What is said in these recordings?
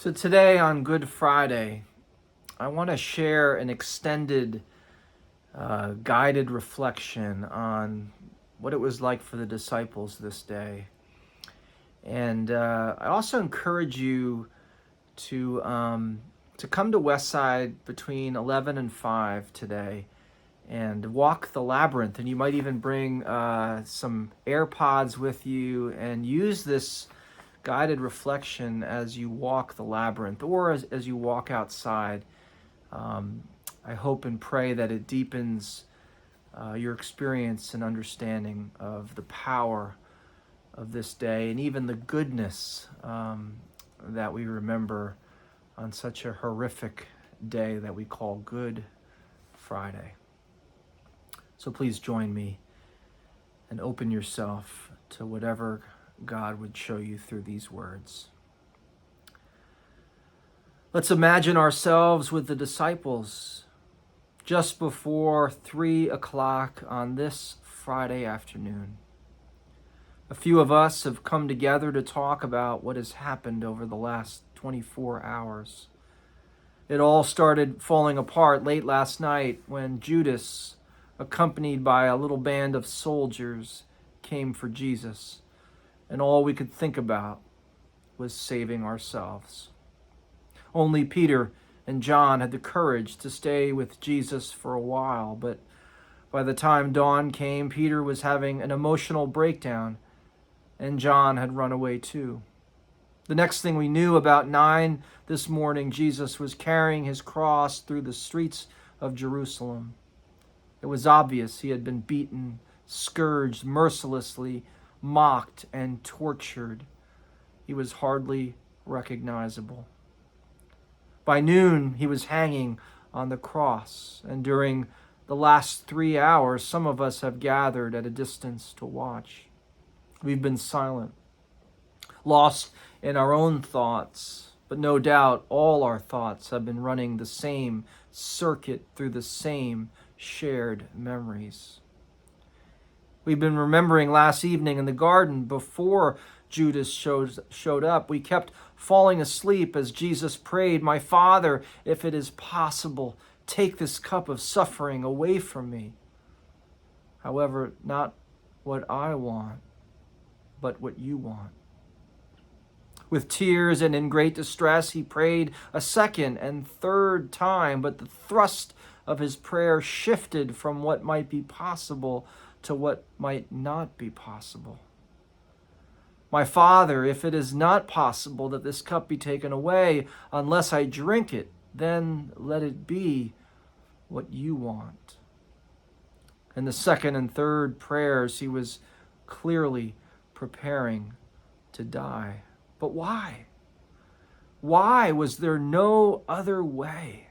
So today on Good Friday, I want to share an extended guided reflection on what it was like for the disciples this day. And I also encourage you to come to Westside between 11 and 5 today and walk the labyrinth. And you might even bring some AirPods with you and use this guided reflection as you walk the labyrinth or as you walk outside. I hope and pray that it deepens your experience and understanding of the power of this day and even the goodness that we remember on such a horrific day that we call Good Friday. So please join me and open yourself to whatever God would show you through these words. Let's imagine ourselves with the disciples just before 3 o'clock on this Friday afternoon. A few of us have come together to talk about what has happened over the last 24 hours. It all started falling apart late last night when Judas, accompanied by a little band of soldiers, came for Jesus. And all we could think about was saving ourselves. Only Peter and John had the courage to stay with Jesus for a while, but by the time dawn came, Peter was having an emotional breakdown, and John had run away too. The next thing we knew, about 9 this morning, Jesus was carrying his cross through the streets of Jerusalem. It was obvious he had been beaten, scourged mercilessly, mocked and tortured. He was hardly recognizable. By noon, he was hanging on the cross, and during the last 3 hours, some of us have gathered at a distance to watch. We've been silent, lost in our own thoughts, but no doubt all our thoughts have been running the same circuit through the same shared memories. We've been remembering last evening in the garden before Judas showed up. We kept falling asleep as Jesus prayed, "My Father, if it is possible, take this cup of suffering away from me. However, not what I want, but what you want." With tears and in great distress, he prayed a second and third time, but the thrust of his prayer shifted from what might be possible to what might not be possible. "My Father, if it is not possible that this cup be taken away unless I drink it, then let it be what you want." In the second and third prayers, he was clearly preparing to die. But why? Why was there no other way?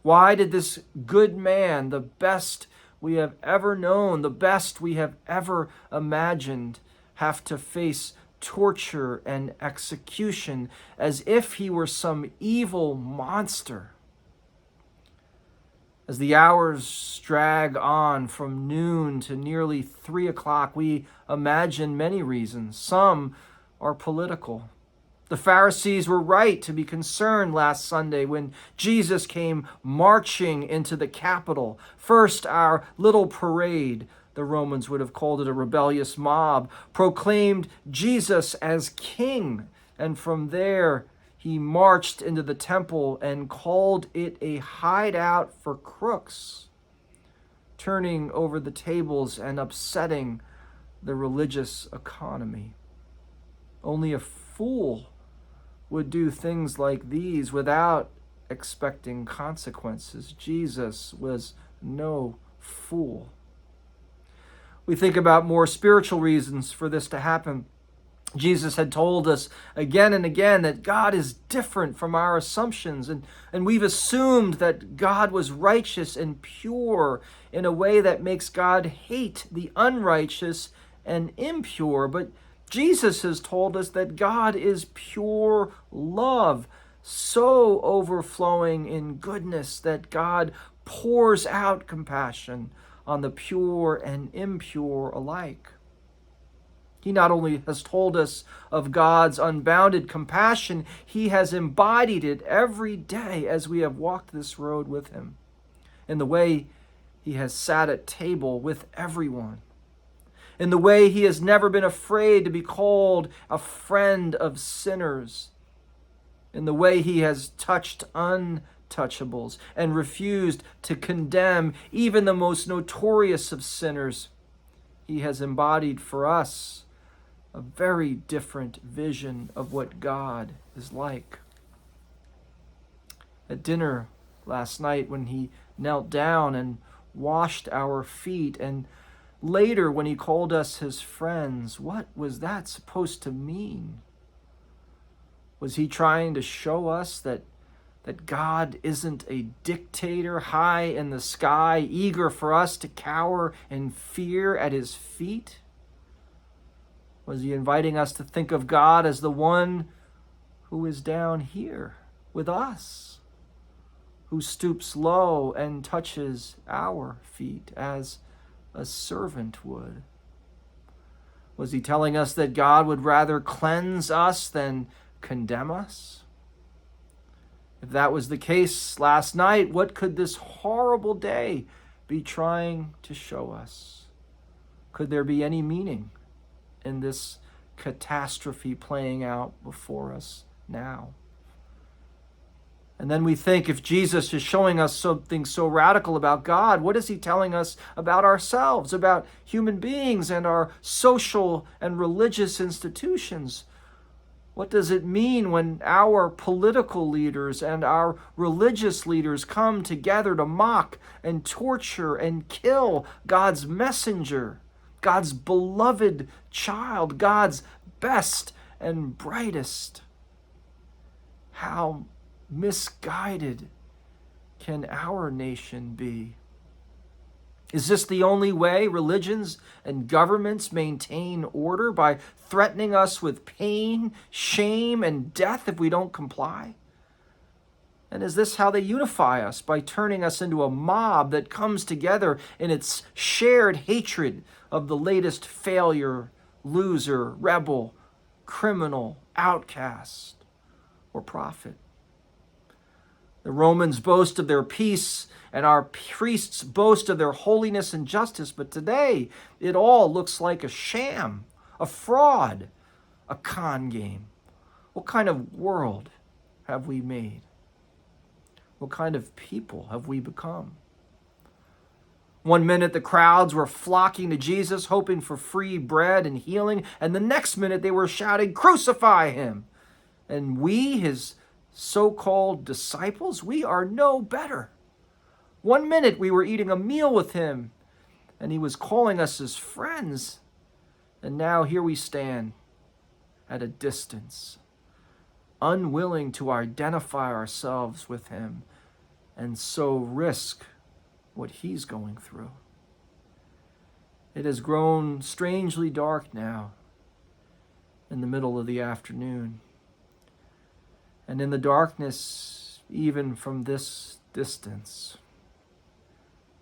Why did this good man, the best we have ever known, the best we have ever imagined, have to face torture and execution as if he were some evil monster? As the hours drag on from noon to nearly 3 o'clock, we imagine many reasons. Some are political. The Pharisees were right to be concerned last Sunday when Jesus came marching into the Capitol. First, our little parade, the Romans would have called it a rebellious mob, proclaimed Jesus as king. And from there, he marched into the temple and called it a hideout for crooks, turning over the tables and upsetting the religious economy. Only a fool would do things like these without expecting consequences. Jesus was no fool. We think about more spiritual reasons for this to happen. Jesus had told us again and again that God is different from our assumptions, and we've assumed that God was righteous and pure in a way that makes God hate the unrighteous and impure. But Jesus has told us that God is pure love, so overflowing in goodness that God pours out compassion on the pure and impure alike. He not only has told us of God's unbounded compassion, he has embodied it every day as we have walked this road with him, in the way he has sat at table with everyone, in the way he has never been afraid to be called a friend of sinners, in the way he has touched untouchables and refused to condemn even the most notorious of sinners. He has embodied for us a very different vision of what God is like. At dinner last night, when he knelt down and washed our feet, and later when he called us his friends, what was that supposed to mean? Was he trying to show us that God isn't a dictator high in the sky, eager for us to cower in fear at his feet? Was he inviting us to think of God as the one who is down here with us, who stoops low and touches our feet as a servant would? Was he telling us that God would rather cleanse us than condemn us? If that was the case last night, what could this horrible day be trying to show us? Could there be any meaning in this catastrophe playing out before us now? And then we think, if Jesus is showing us something so radical about God, what is he telling us about ourselves, about human beings and our social and religious institutions? What does it mean when our political leaders and our religious leaders come together to mock and torture and kill God's messenger, God's beloved child, God's best and brightest? How misguided can our nation be? Is this the only way religions and governments maintain order, by threatening us with pain, shame, and death if we don't comply? And is this how they unify us, by turning us into a mob that comes together in its shared hatred of the latest failure, loser, rebel, criminal, outcast, or prophet? The Romans boast of their peace, and our priests boast of their holiness and justice, but today it all looks like a sham, a fraud, a con game. What kind of world have we made? What kind of people have we become? One minute the crowds were flocking to Jesus, hoping for free bread and healing, and the next minute they were shouting, "Crucify him!" And we, his so-called disciples, we are no better. One minute we were eating a meal with him, and he was calling us his friends, and now here we stand at a distance, unwilling to identify ourselves with him, and so risk what he's going through. It has grown strangely dark now, in the middle of the afternoon. And in the darkness, even from this distance,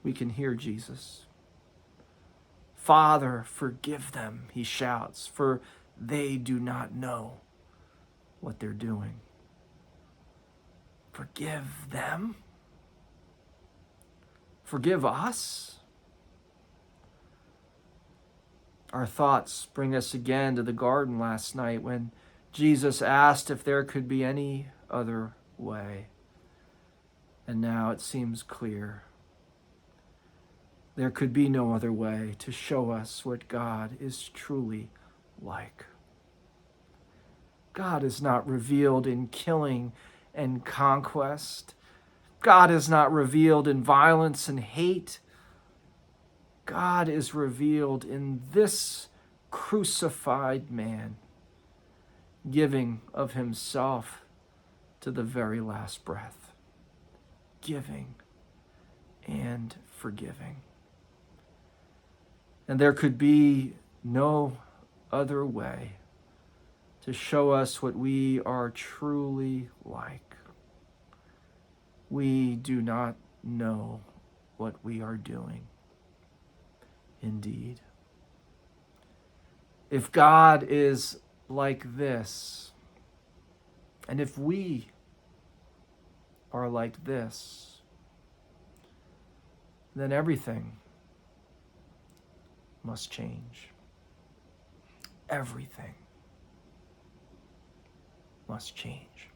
we can hear Jesus. "Father, forgive them," he shouts, "for they do not know what they're doing." Forgive them? Forgive us? Our thoughts bring us again to the garden last night, when Jesus asked if there could be any other way. And now it seems clear. There could be no other way to show us what God is truly like. God is not revealed in killing and conquest. God is not revealed in violence and hate. God is revealed in this crucified man, giving of himself to the very last breath, giving and forgiving. And there could be no other way to show us what we are truly like. We do not know what we are doing. Indeed. If God is like this, and if we are like this, then everything must change. Everything must change.